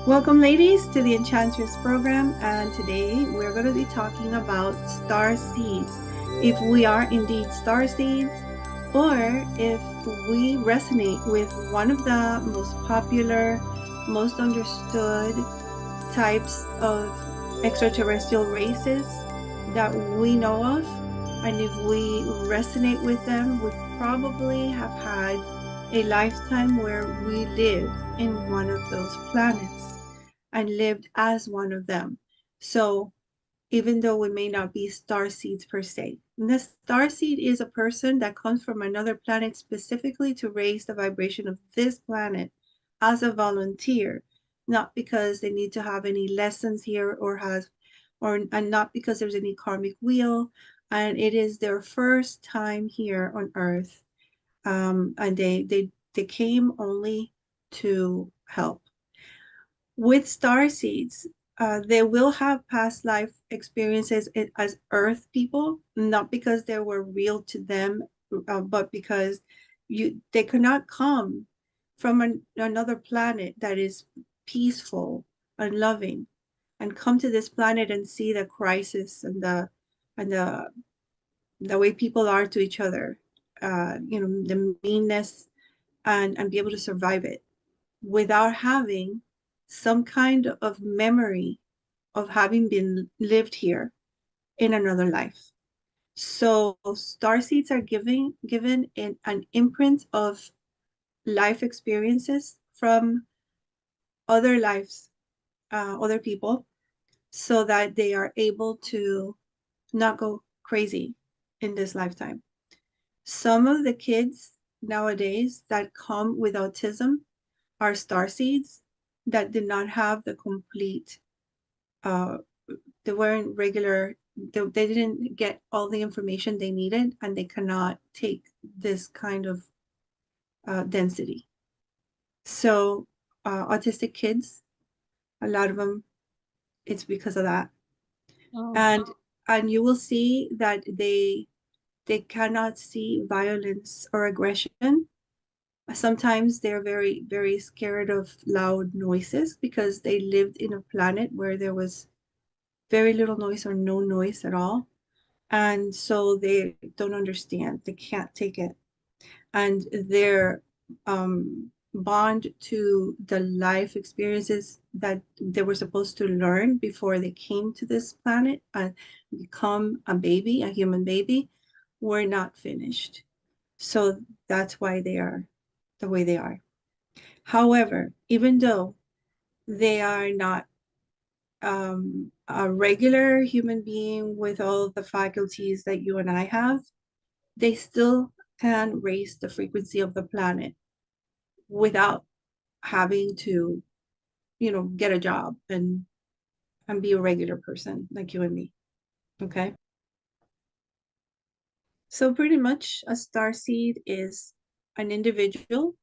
Welcome, ladies, to the Enchantress Program, and today we're going to be talking about star seeds. If we are indeed star seeds, or if we resonate with one of the most popular, most understood types of extraterrestrial races that we know of, and if we resonate with them, we probably have had a lifetime where we lived in one of those planets and lived as one of them. So even though we may not be star seeds per se, and the star seed is a person that comes from another planet specifically to raise the vibration of this planet as a volunteer, not because they need to have any lessons here and not because there's any karmic wheel, and it is their first time here on Earth, and they came only to help. With star seeds, they will have past life experiences as Earth people, not because they were real to them, but because they cannot come from another planet that is peaceful and loving, and come to this planet and see the crisis and the way people are to each other, the meanness, and be able to survive it without having some kind of memory of having been lived here in another life. So star seeds are given in an imprint of life experiences from other lives, other people, so that they are able to not go crazy in this lifetime. Some of the kids nowadays that come with autism are star seeds that did not have the complete, uh, they weren't regular, they didn't get all the information they needed, and they cannot take this kind of density. So autistic kids, a lot of them, it's because of that. Oh, And you will see that they cannot see violence or aggression. Sometimes they're very, very scared of loud noises because they lived in a planet where there was very little noise or no noise at all. And so they don't understand, they can't take it. And their bond to the life experiences that they were supposed to learn before they came to this planet and become a baby, a human baby, were not finished. So that's why they are the way they are. However, even though they are not a regular human being with all the faculties that you and I have, they still can raise the frequency of the planet without having to, get a job and be a regular person like you and me. Okay. So pretty much a star seed is an individual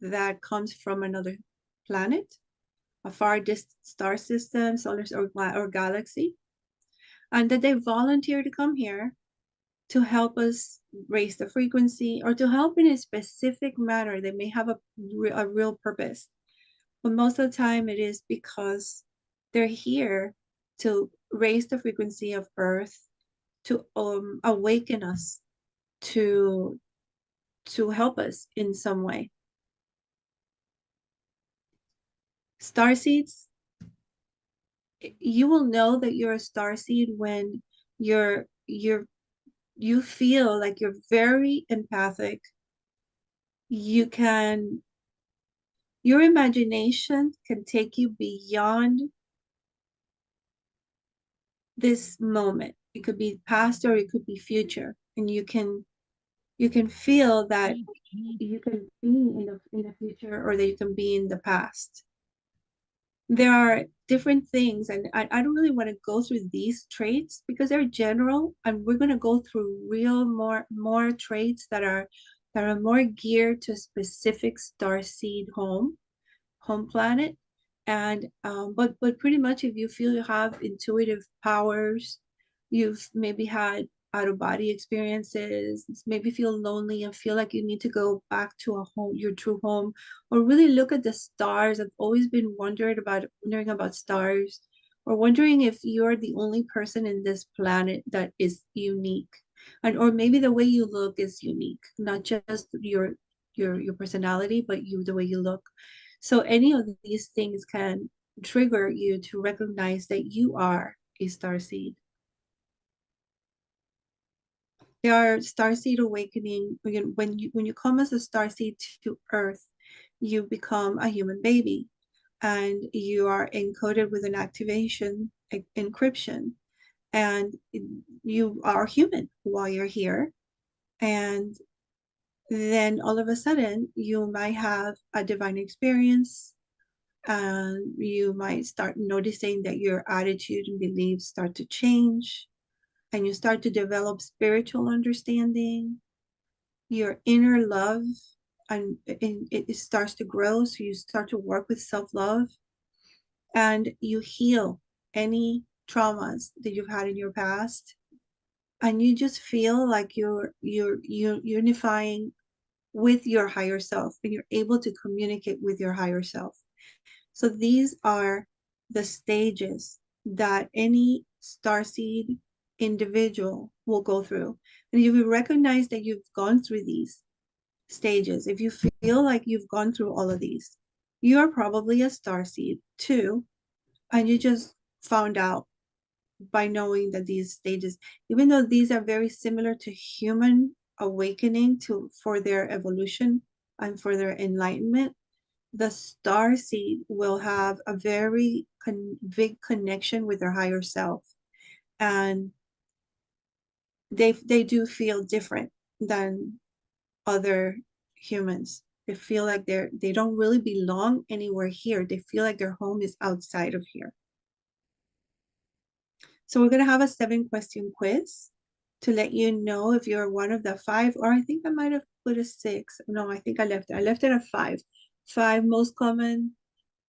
that comes from another planet, a far distant star system, solar or galaxy, and that they volunteer to come here to help us raise the frequency or to help in a specific manner. They may have a real purpose, but most of the time it is because they're here to raise the frequency of Earth, to awaken us, to help us in some way. Starseeds, you will know that you're a starseed when you're you feel like you're very empathic. You can Your imagination can take you beyond this moment. It could be past or it could be future, and you can feel that you can be in the future or that you can be in the past. There are different things, and I don't really want to go through these traits because they're general, and we're going to go through real more traits that are more geared to a specific star seed home planet. And but pretty much if you feel you have intuitive powers, you've maybe had out of body experiences, maybe feel lonely and feel like you need to go back to a home, your true home, or really look at the stars. I've always been wondering about stars, or wondering if you're the only person in this planet that is unique. And or maybe the way you look is unique, not just your personality, but the way you look. So any of these things can trigger you to recognize that you are a star seed. There are starseed awakening when you come as a starseed to Earth, you become a human baby, and you are encoded with an activation encryption, and you are human while you're here, and then all of a sudden you might have a divine experience, and you might start noticing that your attitude and beliefs start to change, and you start to develop spiritual understanding, your inner love, and it starts to grow. So you start to work with self-love, and you heal any traumas that you've had in your past, and you just feel like you're unifying with your higher self, and you're able to communicate with your higher self. So these are the stages that any starseed individual will go through. And if you recognize that you've gone through these stages, if you feel like you've gone through all of these, you're probably a starseed too, and you just found out by knowing that these stages, even though these are very similar to human awakening to for their evolution and for their enlightenment, the star seed will have a very big connection with their higher self, and they do feel different than other humans. They feel like they don't really belong anywhere here. They feel like their home is outside of here. So we're going to have a 7-question quiz to let you know if you're one of the 5, or I think I might have put a 6. No, I think I left it at 5. 5 most common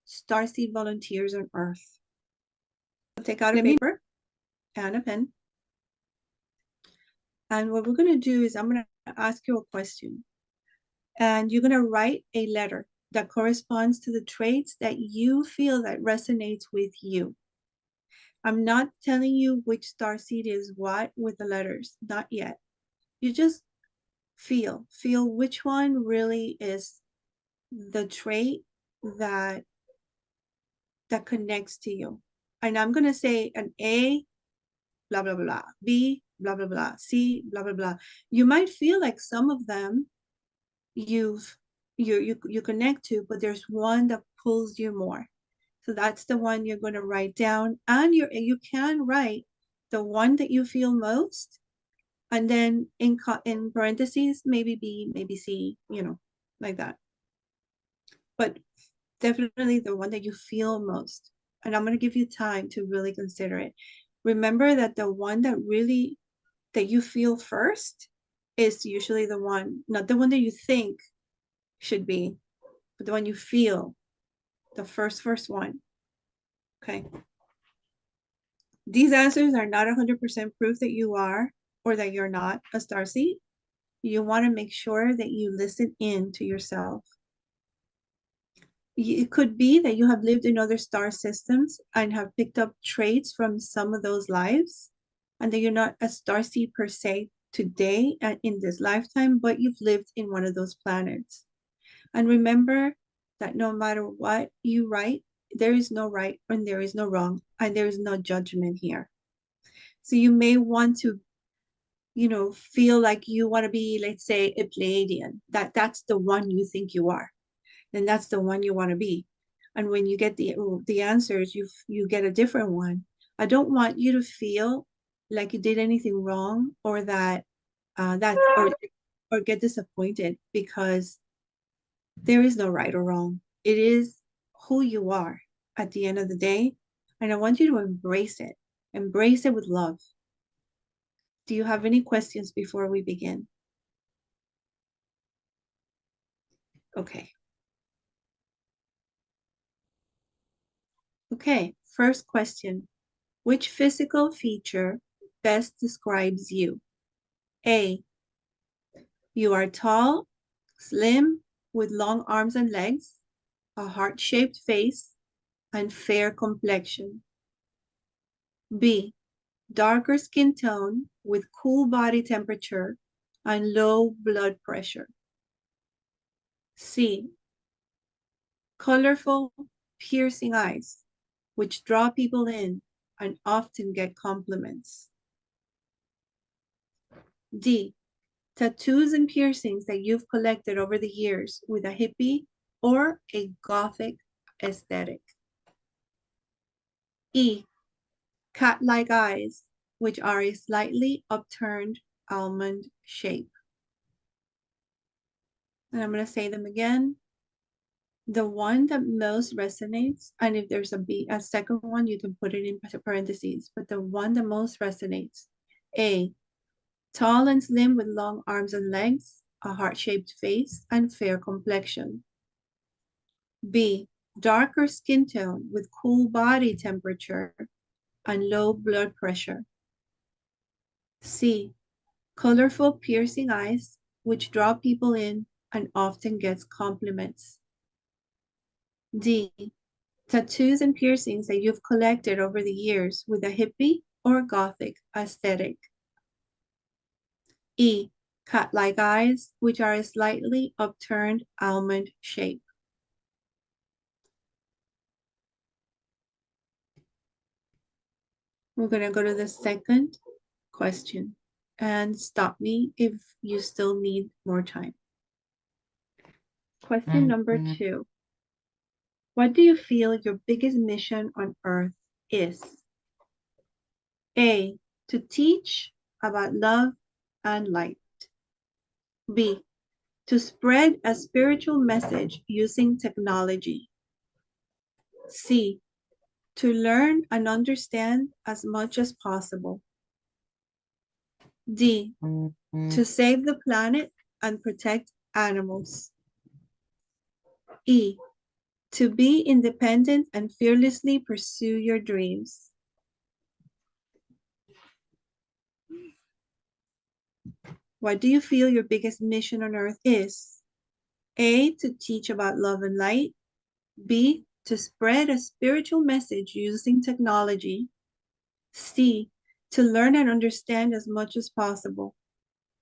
starseed volunteers on Earth. Take out a paper and a pen. And what we're going to do is I'm going to ask you a question. And you're going to write a letter that corresponds to the traits that you feel that resonates with you. I'm not telling you which starseed is what with the letters, not yet. You just feel which one really is the trait that connects to you. And I'm going to say an A, blah, blah, blah, B, blah, blah, blah, C, blah, blah, blah. You might feel like some of them you connect to, but there's one that pulls you more. So that's the one you're going to write down, and you can write the one that you feel most, and then in parentheses, maybe B, maybe C, like that. But definitely the one that you feel most. And I'm going to give you time to really consider it. Remember that the one that you feel first is usually the one, not the one that you think should be, but the one you feel, the first one. Okay. These answers are not 100% proof that you are or that you're not a starseed. You want to make sure that you listen in to yourself. It could be that you have lived in other star systems and have picked up traits from some of those lives, and that you're not a starseed per se today and in this lifetime, but you've lived in one of those planets. And remember that no matter what you write, there is no right and there is no wrong, and there is no judgment here. So you may want to, feel like you want to be, let's say, a Pleiadian. That's the one you think you are. Then that's the one you want to be. And when you get the answers, you get a different one. I don't want you to feel like you did anything wrong, or that or get disappointed, because there is no right or wrong. It is who you are at the end of the day. And I want you to embrace it. Embrace it with love. Do you have any questions before we begin? Okay. Okay, first question. Which physical feature best describes you? A, you are tall, slim, with long arms and legs, a heart-shaped face, and fair complexion. B, darker skin tone with cool body temperature and low blood pressure. C, colorful, piercing eyes, which draw people in and often get compliments. D, tattoos and piercings that you've collected over the years with a hippie or a gothic aesthetic. E, cat-like eyes, which are a slightly upturned almond shape. And I'm going to say them again. The one that most resonates, and if there's a second one, you can put it in parentheses, but the one that most resonates. A, tall and slim with long arms and legs, a heart-shaped face, and fair complexion. B, darker skin tone with cool body temperature and low blood pressure. C, colorful piercing eyes, which draw people in and often gets compliments. D, tattoos and piercings that you've collected over the years with a hippie or gothic aesthetic. E, cat-like eyes, which are a slightly upturned almond shape. We're going to go to the second question and stop me if you still need more time. Question number 2. What do you feel your biggest mission on Earth is? A, to teach about love and light. B, to spread a spiritual message using technology. C, to learn and understand as much as possible. D, to save the planet and protect animals. E, to be independent and fearlessly pursue your dreams. What do you feel your biggest mission on Earth is? A, to teach about love and light. B, to spread a spiritual message using technology. C, to learn and understand as much as possible.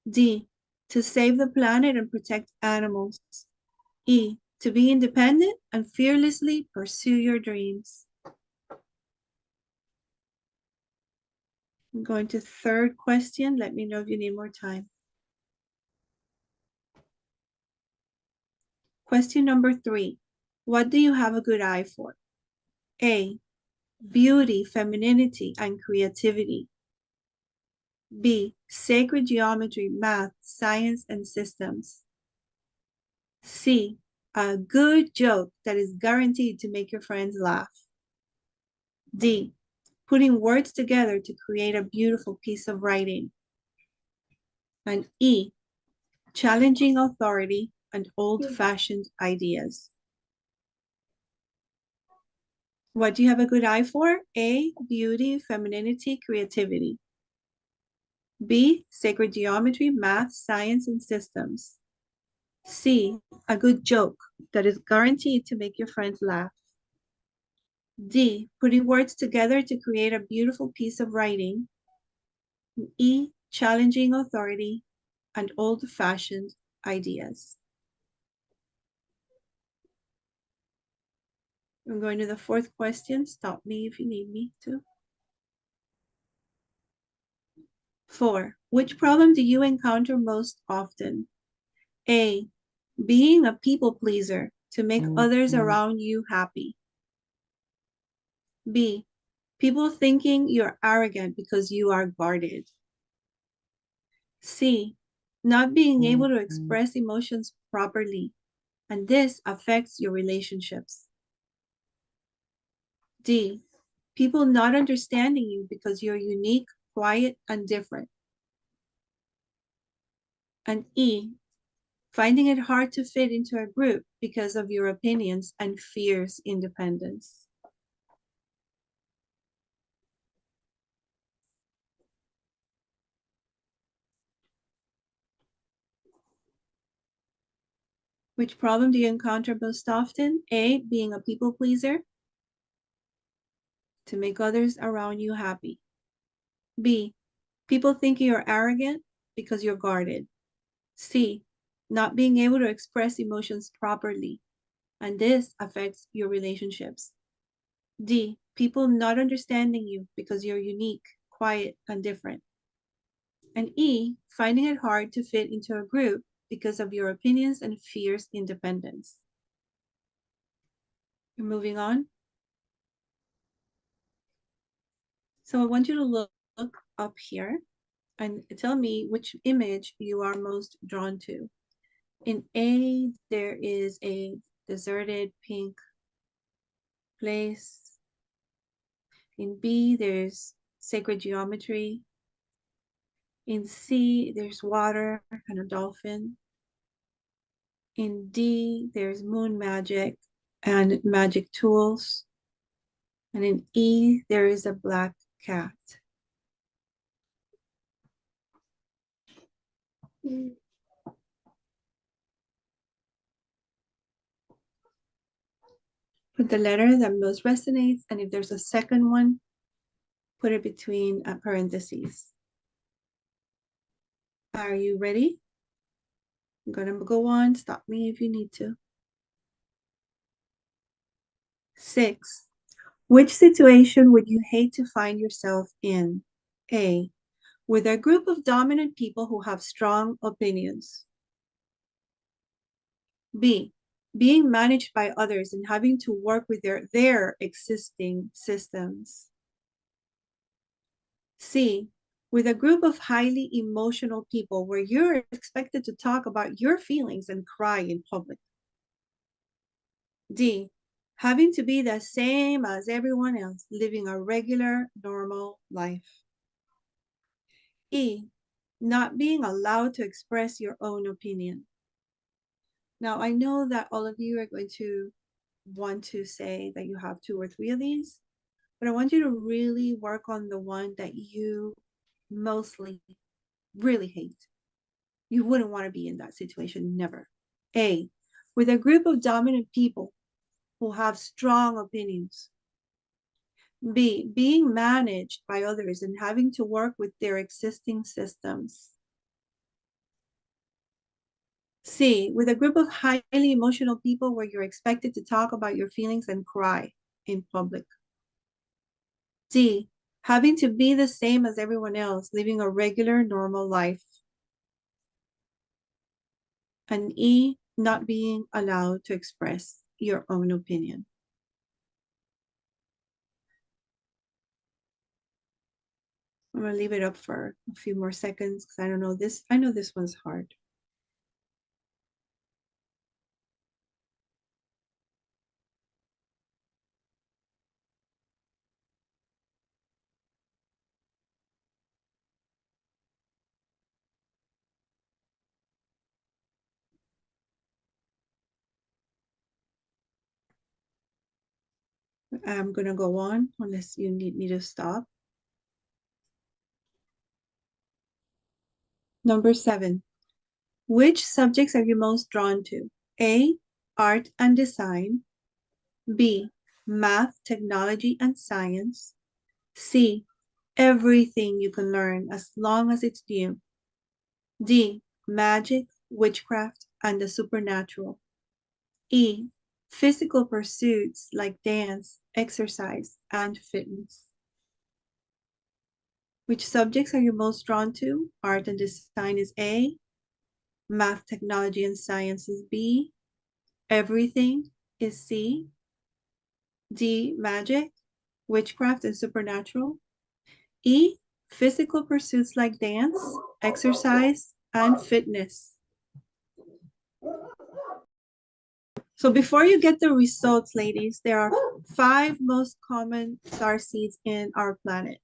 D, to save the planet and protect animals. E, to be independent and fearlessly pursue your dreams. I'm going to third question. Let me know if you need more time. Question number 3. What do you have a good eye for? A, beauty, femininity, and creativity. B, sacred geometry, math, science, and systems. C, a good joke that is guaranteed to make your friends laugh. D, putting words together to create a beautiful piece of writing. And E, challenging authority and old-fashioned ideas. What do you have a good eye for? A, beauty, femininity, creativity. B, sacred geometry, math, science, and systems. C, a good joke that is guaranteed to make your friends laugh. D, putting words together to create a beautiful piece of writing. E, challenging authority and old-fashioned ideas. I'm going to the fourth question. Stop me if you need me to. 4. Which problem do you encounter most often? A, being a people pleaser to make others around you happy. B, people thinking you're arrogant because you are guarded. C, not being able to express emotions properly, and this affects your relationships. D, people not understanding you because you're unique, quiet, and different. And E, finding it hard to fit into a group because of your opinions and fierce independence. Which problem do you encounter most often? A, being a people pleaser, to make others around you happy. B, people think you're arrogant because you're guarded. C, not being able to express emotions properly, and this affects your relationships. D, people not understanding you because you're unique, quiet, and different. And E, finding it hard to fit into a group because of your opinions and fierce independence. We're moving on. So I want you to look up here and tell me which image you are most drawn to. In A, there is a deserted pink place. In B, there's sacred geometry. In C, there's water and a dolphin. In D, there's moon magic and magic tools. And in E, there is a black cat. Put the letter that most resonates, and if there's a second one, put it between parentheses. Are you ready? I'm gonna go on. Stop me if you need to. 6. Which situation would you hate to find yourself in? A, with a group of dominant people who have strong opinions. B, being managed by others and having to work with their existing systems. C, with a group of highly emotional people where you're expected to talk about your feelings and cry in public. D, having to be the same as everyone else, living a regular, normal life. E, not being allowed to express your own opinion. Now, I know that all of you are going to want to say that you have 2 or 3 of these, but I want you to really work on the one that you mostly really hate. You wouldn't want to be in that situation, never. A, with a group of dominant people who have strong opinions. B, being managed by others and having to work with their existing systems. C, with a group of highly emotional people where you're expected to talk about your feelings and cry in public. D, having to be the same as everyone else, living a regular, normal life. And E, not being allowed to express your own opinion. I'm gonna leave it up for a few more seconds because I know this one's hard. I'm gonna go on unless you need me to stop. Number 7. Which subjects are you most drawn to? A, art and design. B, math, technology, and science. C, everything you can learn as long as it's new. D, magic, witchcraft, and the supernatural. E, physical pursuits like dance, exercise, and fitness. Which subjects are you most drawn to? Art and design is A. Math, technology, and science is B. Everything is C. D, magic, witchcraft, and supernatural. E, physical pursuits like dance, exercise, and fitness. So before you get the results, ladies, there are 5 most common star seeds in our planet.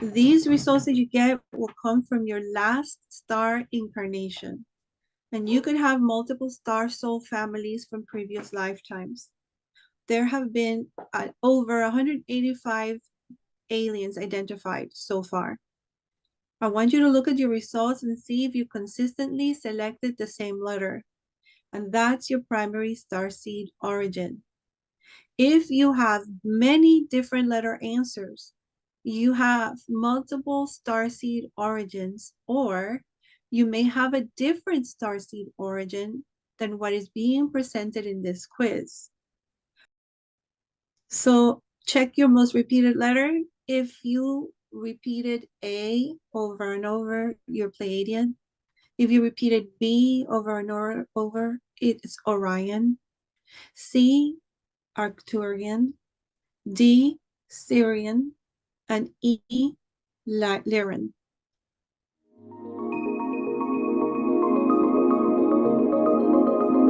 These results that you get will come from your last star incarnation. And you could have multiple star soul families from previous lifetimes. There have been over 185 aliens identified so far. I want you to look at your results and see if you consistently selected the same letter. and that's your primary starseed origin. If you have many different letter answers, you have multiple starseed origins, or you may have a different starseed origin than what is being presented in this quiz. So check your most repeated letter. If you repeated A over and over, you're Pleiadian. If you repeated B over and over, it's Orion. C, Arcturian. D, Syrian. And E, Lyran.